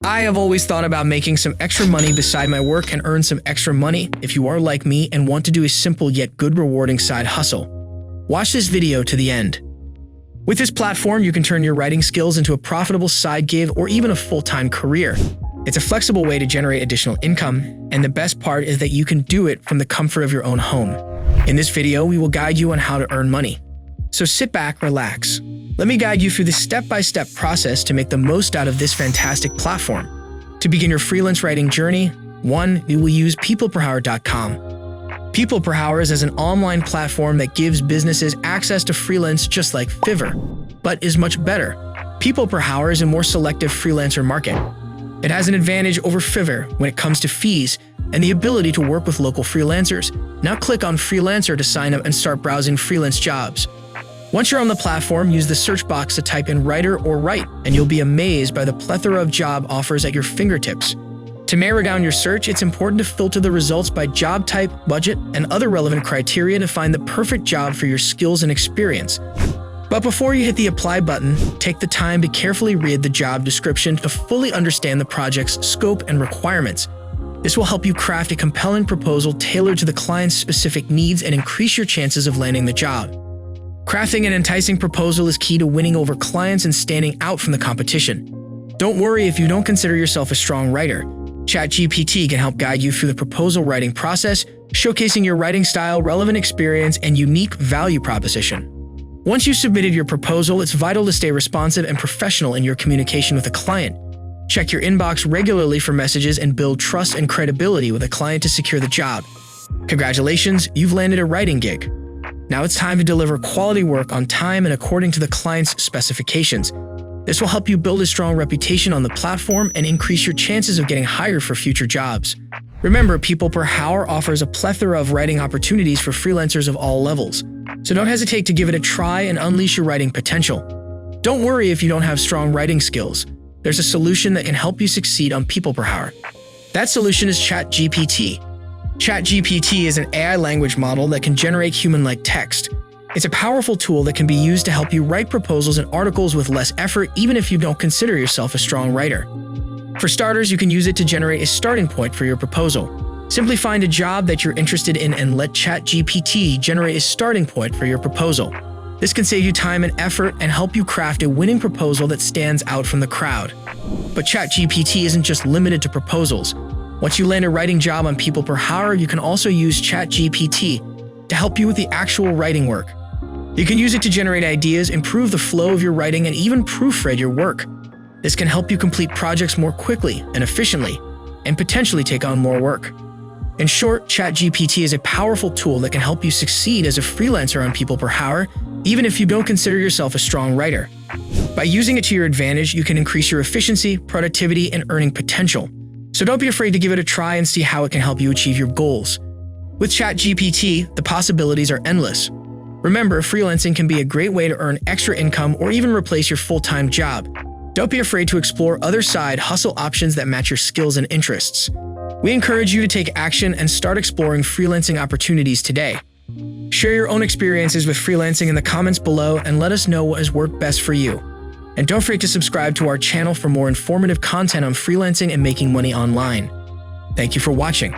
I have always thought about making some extra money beside my work and earn some extra money. If you are like me and want to do a simple yet good rewarding side hustle, watch this video to the end. With this platform, you can turn your writing skills into a profitable side gig or even a full-time career. It's a flexible way to generate additional income, and the best part is that you can do it from the comfort of your own home. In this video, we will guide you on how to earn money. So sit back, relax. Let me guide you through the step-by-step process to make the most out of this fantastic platform. To begin your freelance writing journey, 1. You will use peopleperhour.com. People Per Hour is an online platform that gives businesses access to freelance just like Fiverr, but is much better. People Per Hour is a more selective freelancer market. It has an advantage over Fiverr when it comes to fees and the ability to work with local freelancers. Now click on Freelancer to sign up and start browsing freelance jobs. Once you're on the platform, use the search box to type in writer or write, and you'll be amazed by the plethora of job offers at your fingertips. To narrow down your search, it's important to filter the results by job type, budget, and other relevant criteria to find the perfect job for your skills and experience. But before you hit the apply button, take the time to carefully read the job description to fully understand the project's scope and requirements. This will help you craft a compelling proposal tailored to the client's specific needs and increase your chances of landing the job. Crafting an enticing proposal is key to winning over clients and standing out from the competition. Don't worry if you don't consider yourself a strong writer. ChatGPT can help guide you through the proposal writing process, showcasing your writing style, relevant experience, and unique value proposition. Once you've submitted your proposal, it's vital to stay responsive and professional in your communication with a client. Check your inbox regularly for messages and build trust and credibility with a client to secure the job. Congratulations, you've landed a writing gig. Now it's time to deliver quality work on time and according to the client's specifications. This will help you build a strong reputation on the platform and increase your chances of getting hired for future jobs. Remember, People Per Hour offers a plethora of writing opportunities for freelancers of all levels, so don't hesitate to give it a try and unleash your writing potential. Don't worry if you don't have strong writing skills. There's a solution that can help you succeed on People Per Hour. That solution is ChatGPT. ChatGPT is an AI language model that can generate human-like text. It's a powerful tool that can be used to help you write proposals and articles with less effort, even if you don't consider yourself a strong writer. For starters, you can use it to generate a starting point for your proposal. Simply find a job that you're interested in and let ChatGPT generate a starting point for your proposal. This can save you time and effort and help you craft a winning proposal that stands out from the crowd. But ChatGPT isn't just limited to proposals. Once you land a writing job on People Per Hour, you can also use ChatGPT to help you with the actual writing work. You can use it to generate ideas, improve the flow of your writing, and even proofread your work. This can help you complete projects more quickly and efficiently, and potentially take on more work. In short, ChatGPT is a powerful tool that can help you succeed as a freelancer on People Per Hour, even if you don't consider yourself a strong writer. By using it to your advantage, you can increase your efficiency, productivity, and earning potential. So don't be afraid to give it a try and see how it can help you achieve your goals. With ChatGPT, the possibilities are endless. Remember, freelancing can be a great way to earn extra income or even replace your full-time job. Don't be afraid to explore other side hustle options that match your skills and interests. We encourage you to take action and start exploring freelancing opportunities today. Share your own experiences with freelancing in the comments below and let us know what has worked best for you. And don't forget to subscribe to our channel for more informative content on freelancing and making money online. Thank you for watching.